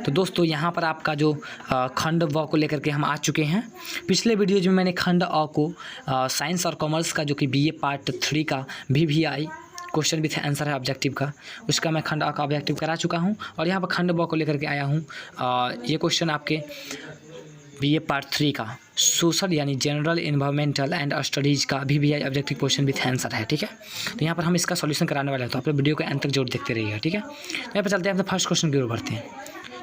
तो दोस्तों यहाँ पर आपका जो खंड व को लेकर के हम आ चुके हैं। पिछले वीडियोज में मैंने खंड अ को साइंस और कॉमर्स का जो कि बीए पार्ट 3 का VVI क्वेश्चन विथ आंसर है ऑब्जेक्टिव का, उसका मैं खंड अ का ऑब्जेक्टिव करा चुका हूँ और यहाँ पर खंड ब को लेकर के आया हूँ। ये क्वेश्चन आपके बीए पार्ट 3 का सोशल यानी जनरल इन्वायरमेंटल एंड स्टडीज़ का VVI objective question with answer है। ठीक है, तो यहाँ पर हम इसका सॉल्यूशन कराने वाले हैं, तो आप लोग वीडियो के अंत तक जरूर देखते रहिएगा। ठीक है, तो यहाँ पर चलते हैं अपने फर्स्ट क्वेश्चन की ओर बढ़ते हैं।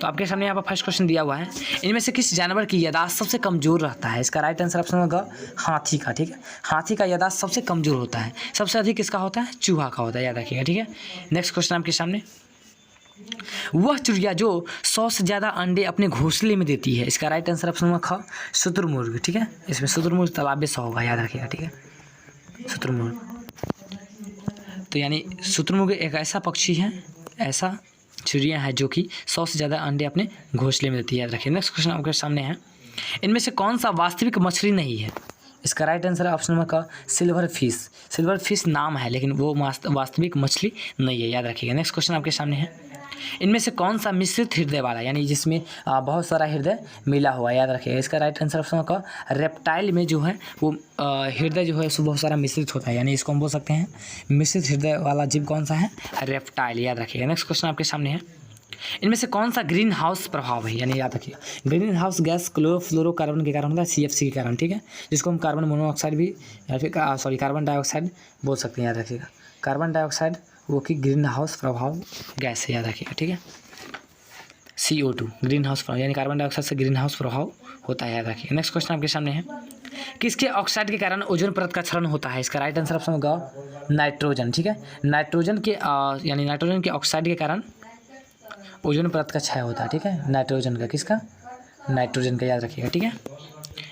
तो आपके सामने यहाँ पर फर्स्ट क्वेश्चन दिया हुआ है, इनमें से किस जानवर की याददाश्त सबसे कमज़ोर रहता है? इसका राइट आंसर ऑप्शन होगा हाथी का। ठीक है, हाथी का याददाश्त सबसे कमज़ोर होता है, सबसे अधिक किसका होता है? चूहा का होता है, याद रखिएगा। ठीक है, नेक्स्ट क्वेश्चन आपके सामने, वह चिड़िया जो 100 से ज़्यादा अंडे अपने घोंसले में देती है, इसका राइट आंसर ऑप्शन होगा ख शुतुरमुर्ग। ठीक है, इसमें शुतुरमुर्ग तालाब से होगा, याद रखिएगा। ठीक है, शुतुरमुर्ग तो यानी शुतुरमुर्ग एक ऐसा पक्षी है, ऐसा चिड़िया है जो कि 100 से ज़्यादा अंडे अपने घोंसले में देती है, याद रखिए। नेक्स्ट क्वेश्चन आपके सामने है, इनमें से कौन सा वास्तविक मछली नहीं है? इसका राइट आंसर है ऑप्शन नंबर का सिल्वर फिश। सिल्वर फिश नाम है लेकिन वो वास्तविक मछली नहीं है, याद रखिएगा। नेक्स्ट क्वेश्चन आपके सामने है, इनमें से कौन सा मिश्रित हृदय वाला यानी जिसमें बहुत सारा हृदय मिला हुआ, याद रखिएगा। इसका राइट आंसर ऑप्शन का रेप्टाइल में जो है वो हृदय जो है उसमें बहुत सारा मिश्रित होता है, यानी इसको हम बोल सकते हैं मिश्रित हृदय वाला जीव कौन सा है? रेप्टाइल, याद रखिएगा। नेक्स्ट क्वेश्चन आपके सामने है, इनमें से कौन सा ग्रीन हाउस प्रभाव है, यानी याद रखिएगा ग्रीन हाउस गैस क्लोरोफ्लोरोकार्बन के कारण होता है, CFC के कारण। ठीक है, जिसको हम कार्बन मोनोऑक्साइड भी या फिर कार्बन डाइऑक्साइड बोल सकते हैं, याद रखिएगा। कार्बन डाइऑक्साइड वो कि ग्रीन हाउस प्रभाव गैस है, याद रखिएगा। ठीक है, CO2 ग्रीन हाउस प्रभाव यानी कार्बन डाइऑक्साइड से ग्रीन हाउस प्रभाव होता है, याद रखिएगा। नेक्स्ट क्वेश्चन आपके सामने है, किसके ऑक्साइड के कारण ओजोन परत का क्षरण होता है? इसका राइट आंसर ऑप्शन होगा नाइट्रोजन। ठीक है, नाइट्रोजन के यानी नाइट्रोजन के ऑक्साइड के कारण ओजोन परत का क्षय होता है। ठीक है, नाइट्रोजन का, किसका? नाइट्रोजन का, याद रखिएगा। ठीक है,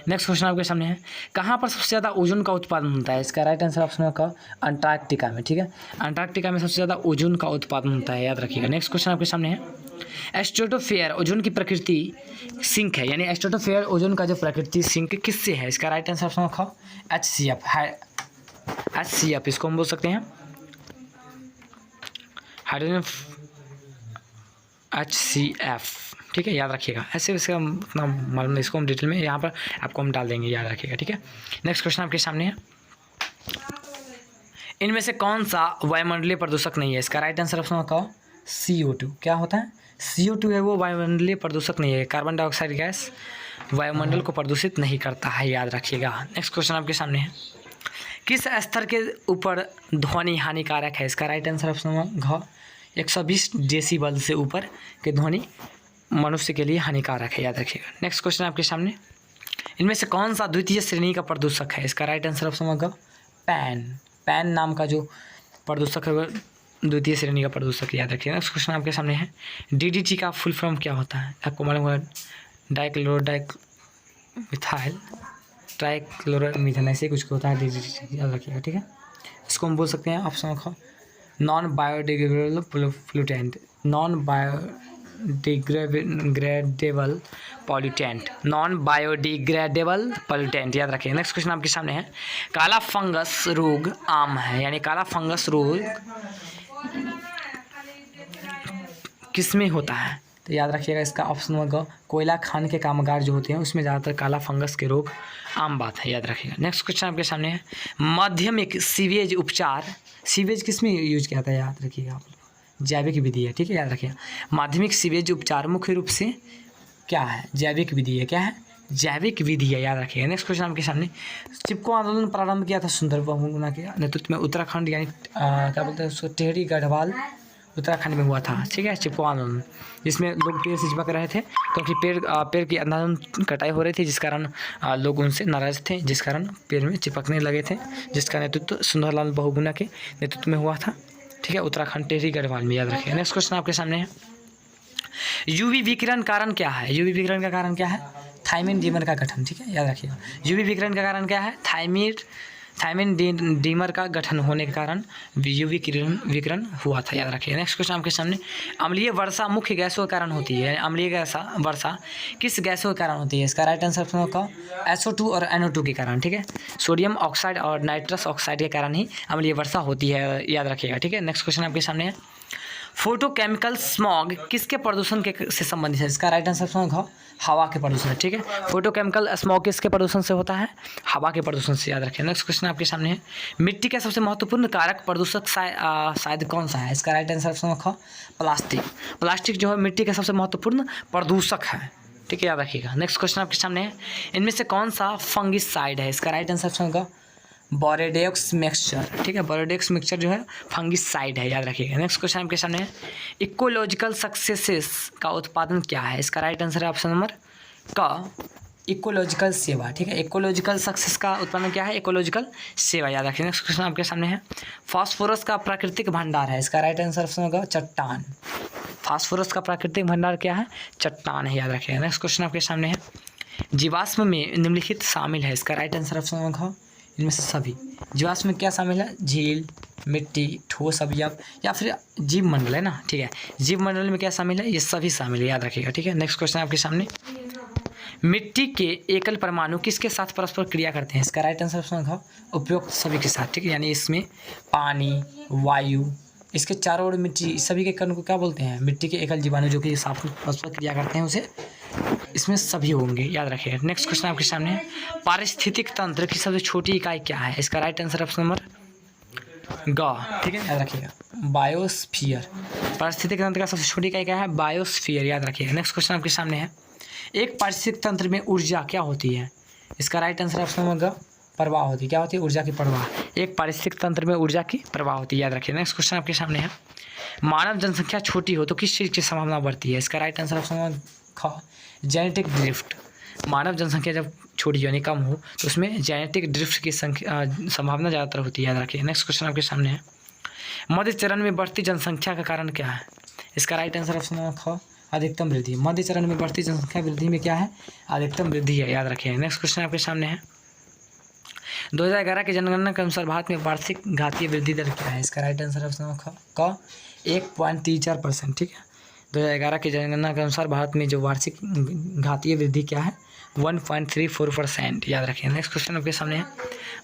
नेक्स्ट क्वेश्चन आपके सामने है, कहाँ पर सबसे ज़्यादा ओजोन का उत्पादन होता है? इसका राइट आंसर ऑप्शन होगा अंटार्कटिका में। ठीक है, अंटार्कटिका में सबसे ज़्यादा ओजोन का उत्पादन होता है, याद रखिएगा। नेक्स्ट क्वेश्चन आपके सामने है, स्ट्रेटोस्फीयर ओजोन की प्रकृति सिंक है, यानी स्ट्रेटोस्फीयर ओजोन का जो प्रकृति सिंक किससे है? इसका राइट आंसर ऑप्शन होगा HCF, इसको हम बोल सकते हैं हाइड्रोजन HCF। ठीक है, याद रखिएगा। ऐसे वैसे हम अपना मालूम इसको हम डिटेल में यहाँ पर आपको हम डाल देंगे, याद रखिएगा। ठीक है, नेक्स्ट क्वेश्चन आपके सामने है, इनमें से कौन सा वायुमंडलीय प्रदूषक नहीं है? इसका राइट आंसर ऑप्शन होगा CO2। क्या होता है? CO2 है वो वायुमंडलीय प्रदूषक नहीं है, कार्बन डाइऑक्साइड गैस वायुमंडल को प्रदूषित नहीं करता है, याद रखिएगा। नेक्स्ट क्वेश्चन आपके सामने है, किस स्तर के ऊपर ध्वनि हानिकारक है? इसका राइट आंसर ऑप्शन होगा 120 डेसिबल से ऊपर के ध्वनि मनुष्य के लिए हानिकारक है, याद रखिएगा। नेक्स्ट क्वेश्चन आपके सामने, इनमें से कौन सा द्वितीय श्रेणी का प्रदूषक है? इसका राइट आंसर ऑप्शन होगा पैन नाम का जो प्रदूषक है वो द्वितीय श्रेणी का प्रदूषक, याद रखिएगा। नेक्स्ट क्वेश्चन आपके सामने है, DDT का फुल फॉर्म क्या होता है? आपको मालूम होगा डाइक्लोरोमिथाइल ट्राइक्लोरोमीथेन, ऐसे कुछ होता है DDT, याद रखिएगा। ठीक है, इसको हम बोल सकते हैं ऑप्शन होगा non biodegradable pollutant, non biodegradable pollutant, याद रखिए। नेक्स्ट क्वेश्चन आपके सामने है, काला फंगस रोग आम है, यानी काला फंगस रोग किसमें होता है? तो याद रखिएगा इसका ऑप्शन होगा कोयला खान के कामगार जो होते हैं उसमें ज़्यादातर काला फंगस के रोग आम बात है, याद रखिएगा। नेक्स्ट क्वेश्चन आपके सामने है, माध्यमिक सीवेज उपचार, सीवेज किस में यूज किया था? याद रखिएगा आप, जैविक विधि है। ठीक है, याद रखिएगा। माध्यमिक सीवेज उपचार मुख्य रूप से क्या है? जैविक विधि है। क्या है? जैविक विधि है, याद रखिएगा। नेक्स्ट क्वेश्चन आपके सामने, चिपको आंदोलन प्रारंभ किया था सुंदर बहुगुणा के नेतृत्व में उत्तराखंड यानी क्या बोलते हैं उसको, टेहरी गढ़वाल उत्तराखंड में हुआ था। ठीक है, चिपको आंदोलन, जिसमें लोग पेड़ से चिपक रहे थे क्योंकि पेड़ की अंधाधुंध कटाई हो रही थी, जिस कारण लोग उनसे नाराज थे, जिस कारण पेड़ में चिपकने लगे थे, जिसका नेतृत्व सुंदरलाल बहुगुणा के नेतृत्व में हुआ था। ठीक है, उत्तराखंड टेहरी गढ़वाल में, याद रखिएगा। नेक्स्ट क्वेश्चन आपके सामने है, UV विकिरण कारण क्या है? UV विकिरण का कारण क्या है? थायमिन डीमर का गठन। ठीक है, याद रखिएगा। UV विकिरण का कारण क्या है? थायमिन डीमर का गठन होने के कारण UV विकिरण हुआ था, याद रखिएगा। नेक्स्ट क्वेश्चन आपके सामने, अम्लीय वर्षा मुख्य गैसों के कारण होती है, अम्लीय वर्षा किस गैसों के कारण होती है? इसका राइट आंसर होगा SO2 और NO2 के कारण। ठीक है, सोडियम ऑक्साइड और नाइट्रस ऑक्साइड के कारण ही अम्लीय वर्षा होती है, याद रखिएगा। ठीक है, नेक्स्ट क्वेश्चन आपके सामने है, फोटोकेमिकल स्मॉग किसके प्रदूषण के से संबंधित है? इसका राइट आंसर ऑप्शन घ हवा के प्रदूषण है। ठीक है, फोटोकेमिकल स्मॉग किसके प्रदूषण से होता है? हवा के प्रदूषण से, याद रखें। नेक्स्ट क्वेश्चन आपके सामने है, मिट्टी का सबसे महत्वपूर्ण कारक प्रदूषक शायद कौन सा है? इसका राइट आंसर ऑप्शन ख प्लास्टिक। प्लास्टिक जो है मिट्टी का सबसे महत्वपूर्ण प्रदूषक है। ठीक है, याद रखिएगा। नेक्स्ट क्वेश्चन आपके सामने है, इनमें से कौन सा फंगिसाइड है? इसका राइट आंसर ऑप्शन ग बोरेडेक्स मिक्सचर। ठीक है, बोरेडेक्स मिक्सचर जो है फंगिसाइड है, याद रखिएगा। नेक्स्ट क्वेश्चन आपके सामने है, इकोलॉजिकल सक्सेसेस का उत्पादन क्या है? इसका राइट आंसर है ऑप्शन नंबर क इकोलॉजिकल सेवा। ठीक है, इकोलॉजिकल सक्सेस का उत्पादन क्या है? इकोलॉजिकल सेवा, याद रखिए। नेक्स्ट क्वेश्चन आपके सामने है, फास्फोरस का प्राकृतिक भंडार है? इसका राइट आंसर ऑप्शन होगा चट्टान। फास्फोरस का प्राकृतिक भंडार क्या है? चट्टान है, याद रखिए। नेक्स्ट क्वेश्चन आपके सामने है, जीवाश्म में निम्नलिखित शामिल है? इसका राइट आंसर ऑप्शन होगा इनमें से सभी। जीवाश्म में क्या शामिल है? झील, मिट्टी, ठोस अवयव या फिर जीव मंडल है ना। ठीक है, जीव मंडल में क्या शामिल है? ये सभी शामिल है, याद रखिएगा। ठीक है, नेक्स्ट क्वेश्चन आपके सामने, मिट्टी के एकल परमाणु किसके साथ परस्पर क्रिया करते हैं? इसका राइट आंसर ऑप्शन होगा उपयुक्त सभी के साथ। ठीक है, यानी इसमें पानी, वायु, इसके चारों ओर मिट्टी, सभी के कण को क्या बोलते हैं? मिट्टी के एकल जीवाणु जो कि साथ परस्पर क्रिया करते हैं उसे इसमें सभी होंगे, याद रखिए। नेक्स्ट क्वेश्चन आपके सामने है, पारिस्थितिक तंत्र की सबसे छोटी इकाई क्या है? इसका राइट आंसर ऑप्शन नंबर ग। ठीक है, याद रखिएगा, बायोस्फीयर। पारिस्थितिक तंत्र का सबसे छोटी इकाई क्या है? बायोस्फीयर, याद रखिएगा। नेक्स्ट क्वेश्चन आपके सामने है, एक पारिस्थितिक तंत्र में ऊर्जा क्या होती है? इसका राइट आंसर ऑप्शन नंबर ग प्रवाह होती है। क्या होती है? ऊर्जा की प्रवाह। एक पारिस्थितिक तंत्र में ऊर्जा की प्रवाह होती है, याद रखिए। नेक्स्ट क्वेश्चन आपके सामने है, मानव जनसंख्या छोटी हो तो किस चीज़ की संभावना बढ़ती है? इसका राइट आंसर ऑप्शन नंबर ख जेनेटिक ड्रिफ्ट। मानव जनसंख्या जब छोटी यानी कम हो तो उसमें जेनेटिक ड्रिफ्ट की संभावना ज़्यादातर होती है, याद रखिए। नेक्स्ट क्वेश्चन आपके सामने है, मध्य चरण में बढ़ती जनसंख्या का कारण क्या है? इसका राइट आंसर ऑप्शन नंबर ख अधिकतम वृद्धि। मध्य चरण में बढ़ती जनसंख्या वृद्धि में क्या है? अधिकतम वृद्धि है, याद रखिए। नेक्स्ट क्वेश्चन आपके सामने है, 2011 की जनगणना के अनुसार भारत में वार्षिक घातीय वृद्धि दर क्या है? इसका राइट आंसर ऑप्शन नंबर क 1.34%। ठीक है, 2011 की जनगणना के अनुसार भारत में जो वार्षिक घातीय वृद्धि क्या है? 1.34%, याद रखिए। नेक्स्ट क्वेश्चन आपके सामने है,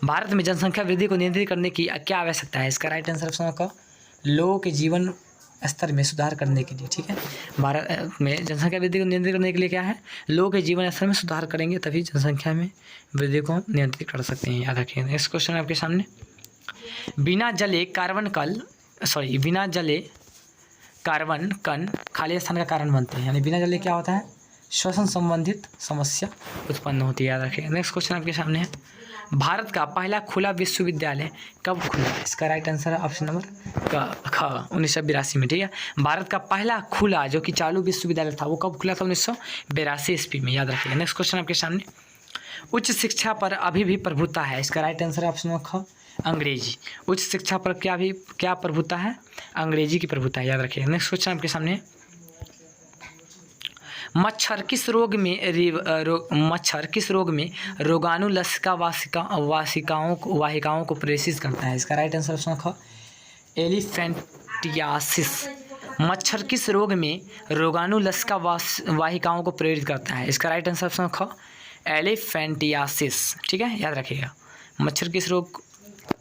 भारत में जनसंख्या वृद्धि को नियंत्रित करने की क्या आवश्यकता है? इसका राइट आंसर ऑप्शन क लोगों के जीवन स्तर में सुधार करने के लिए। ठीक है, भारत में जनसंख्या वृद्धि को नियंत्रित करने के लिए क्या है? लोगों के जीवन स्तर में सुधार करेंगे तभी जनसंख्या में वृद्धि को नियंत्रित कर सकते हैं, याद रखिए। नेक्स्ट क्वेश्चन आपके सामने, बिना जले कार्बन कण खाली स्थान का कारण बनते हैं, यानी बिना जले क्या होता है? श्वसन संबंधित समस्या उत्पन्न होती है, याद रखिए। नेक्स्ट क्वेश्चन आपके सामने है, भारत का पहला खुला विश्वविद्यालय कब खुला? इसका राइट आंसर है ऑप्शन नंबर ख 1982 में। ठीक है, भारत का पहला खुला जो कि चालू विश्वविद्यालय था वो कब खुला था? 1982 ईस्वी में, याद रखिएगा। नेक्स्ट क्वेश्चन आपके सामने, उच्च शिक्षा पर अभी भी प्रभुता है? इसका राइट आंसर है ऑप्शन नंबर ख अंग्रेजी। उच्च शिक्षा पर क्या प्रभुता है? अंग्रेजी की प्रभुता है, याद रखिएगा। नेक्स्ट क्वेश्चन आपके सामने, मच्छर किस रोग में रोगाणु लसिका वाहिकाओं को प्रेषित करता है? इसका राइट आंसर ऑप्शन ख एलिफेंटियासिस। मच्छर किस रोग में रोगाणु लसिका वाहिकाओं को प्रेरित करता है? इसका राइट आंसर ऑप्शन ख एलिफेंटियासिस। ठीक है, याद रखिएगा, मच्छर किस रोग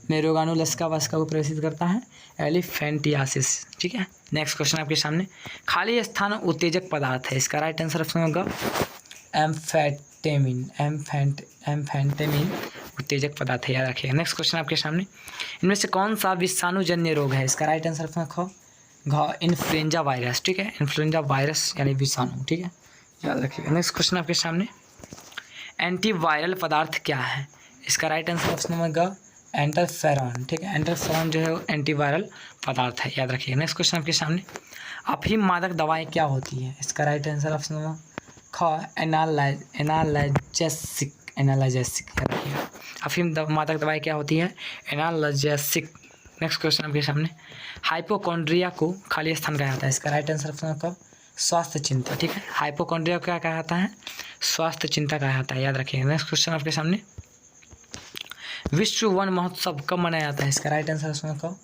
में रोगाणु लसिका वाहिका को प्रेषित करता है? एलिफेंटियासिस। ठीक है, नेक्स्ट क्वेश्चन आपके सामने, खाली स्थान उत्तेजक पदार्थ है? इसका राइट आंसर ऑप्शन होगा एम्फेटेमिन उत्तेजक पदार्थ है, याद रखिएगा। नेक्स्ट क्वेश्चन आपके सामने, इनमें से कौन सा विषाणुजन्य रोग है? इसका राइट आंसर ऑप्शन घ इन्फ्लुएंजा वायरस। ठीक है, इन्फ्लुएंजा वायरस यानी विषाणु। ठीक है, याद रखिएगा। नेक्स्ट क्वेश्चन आपके सामने, एंटीवायरल पदार्थ क्या है? इसका राइट आंसर ऑप्शन नंबर ग एंटरफेरॉन। ठीक है, एंटरफेरॉन जो है एंटीवायरल पदार्थ है, याद रखिए। नेक्स्ट क्वेश्चन आपके सामने, अफीम मादक दवाएं क्या होती है? इसका राइट आंसर ऑप्शन नंबर ख एनाल्जेसिक, याद रखिए। अफीम मादक दवाएं क्या होती है? एनाल्जेसिक। नेक्स्ट क्वेश्चन आपके सामने, हाइपोकॉन्ड्रिया को खाली स्थान कहा जाता है? इसका राइट आंसर ऑप्शन क स्वास्थ्य चिंता। ठीक है, हाइपोकॉन्ड्रिया क्या कहा जाता है? स्वास्थ्य चिंता कहा जाता है, याद रखिए। नेक्स्ट क्वेश्चन आपके सामने, विश्व वन महोत्सव कब मनाया जाता है? इसका राइट आंसर उसमें कब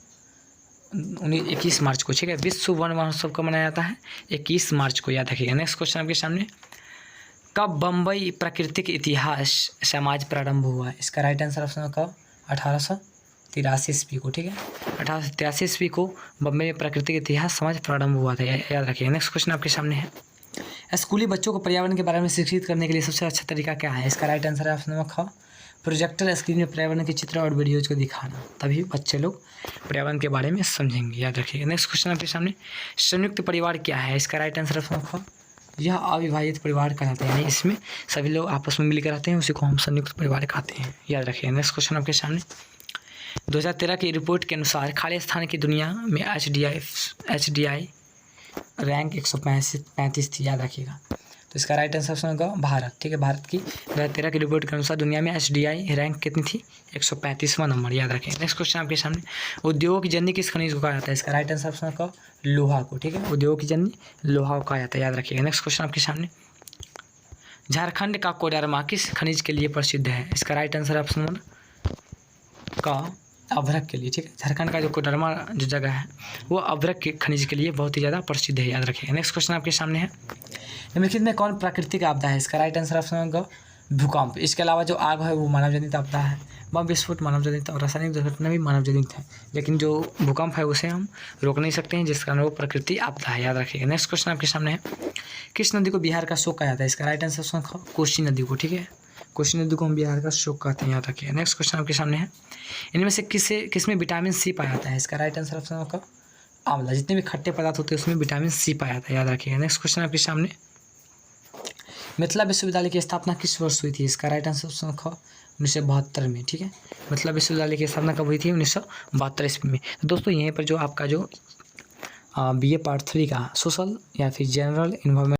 21 मार्च को। ठीक है, विश्व वन महोत्सव कब मनाया जाता है? 21 मार्च को, याद रखिएगा। नेक्स्ट क्वेश्चन आपके सामने, कब बम्बई प्राकृतिक इतिहास समाज प्रारंभ हुआ? इसका राइट आंसर ऑप्शन कब 1893 1883 ईस्वी को, ठीक है। 1883 ईस्वी को बॉम्बे में प्राकृतिक इतिहास समाज प्रारंभ हुआ था, याद रखिए। नेक्स्ट क्वेश्चन आपके सामने है, स्कूली बच्चों को पर्यावरण के बारे में शिक्षित करने के लिए सबसे अच्छा तरीका क्या है? इसका राइट आंसर है ऑप्शन नंबर ख, प्रोजेक्टर स्क्रीन में पर्यावरण के चित्र और वीडियोज को दिखाना, तभी बच्चे लोग पर्यावरण के बारे में समझेंगे, याद रखिएगा। नेक्स्ट क्वेश्चन आपके सामने, संयुक्त परिवार क्या है? इसका राइट आंसर ऑप्शन ख, यह अविभाजित परिवार कहलाते हैं, यानी इसमें सभी लोग आपस में मिलकर रहते हैं, उसी को हम संयुक्त परिवार कहते हैं, याद रखिए। नेक्स्ट क्वेश्चन आपके सामने, 2013 की रिपोर्ट के अनुसार खाली स्थान की दुनिया में HDI रैंक 135 थी, याद रखिएगा। तो इसका राइट आंसर ऑप्शन होगा भारत, ठीक है। भारत की 2013 की रिपोर्ट के अनुसार दुनिया में HDI रैंक कितनी थी? 135वां नंबर, याद रखें। नेक्स्ट क्वेश्चन आपके सामने, उद्योग की जननी किस खनिज को कहा जाता है? इसका राइट आंसर ऑप्शन होगा लोहा को, ठीक है। उद्योग की जननी लोहा को कहा जाता है, याद रखिएगा। नेक्स्ट क्वेश्चन आपके सामने, झारखंड का कोडरमा किस खनिज के लिए प्रसिद्ध है? इसका राइट आंसर ऑप्शन नंबर का अभ्रक के लिए, ठीक है। झारखंड का जो कोडरमा जो जगह है वो अभ्रक के खनिज के लिए बहुत ही ज़्यादा प्रसिद्ध है, याद रखिएगा। नेक्स्ट क्वेश्चन आपके सामने है, निम्नलिखित में कौन प्राकृतिक आपदा है? इसका राइट आंसर ऑप्शन होगा भूकंप। इसके अलावा जो आग है वो मानव जनित आपदा है, बम विस्फोट मानव जनित और रासायनिक दुर्घटना भी मानव जनित है, लेकिन जो भूकंप है उसे हम रोक नहीं सकते हैं, जिस कारण वो प्रकृति आपदा है, याद रखिएगा। नेक्स्ट क्वेश्चन आपके सामने है, किस नदी को बिहार का शोक कहा जाता है? इसका राइट आंसर ऑप्शन कोसी नदी को, ठीक है। कोसी नदी को हम बिहार का शोक कहते हैं, याद रखिएगा। नेक्स्ट क्वेश्चन आपके सामने है, इनमें से किसमें विटामिन सी पाया जाता है? इसका राइट आंसर ऑप्शन होगा आंवला। जितने भी खट्टे पदार्थ होते हैं उसमें विटामिन सी पाया जाता है, याद रखिएगा। नेक्स्ट क्वेश्चन आपके सामने, मिथिला विश्वविद्यालय की स्थापना किस वर्ष हुई थी? इसका राइट आंसर ऑप्शन ख 1972 में, ठीक है। मिथिला विश्वविद्यालय की स्थापना कब हुई थी? 1972 ईस्वी में। तो दोस्तों यहीं पर जो आपका जो BA पार्ट 3 का सोशल या फिर जनरल इन्वायरमेंट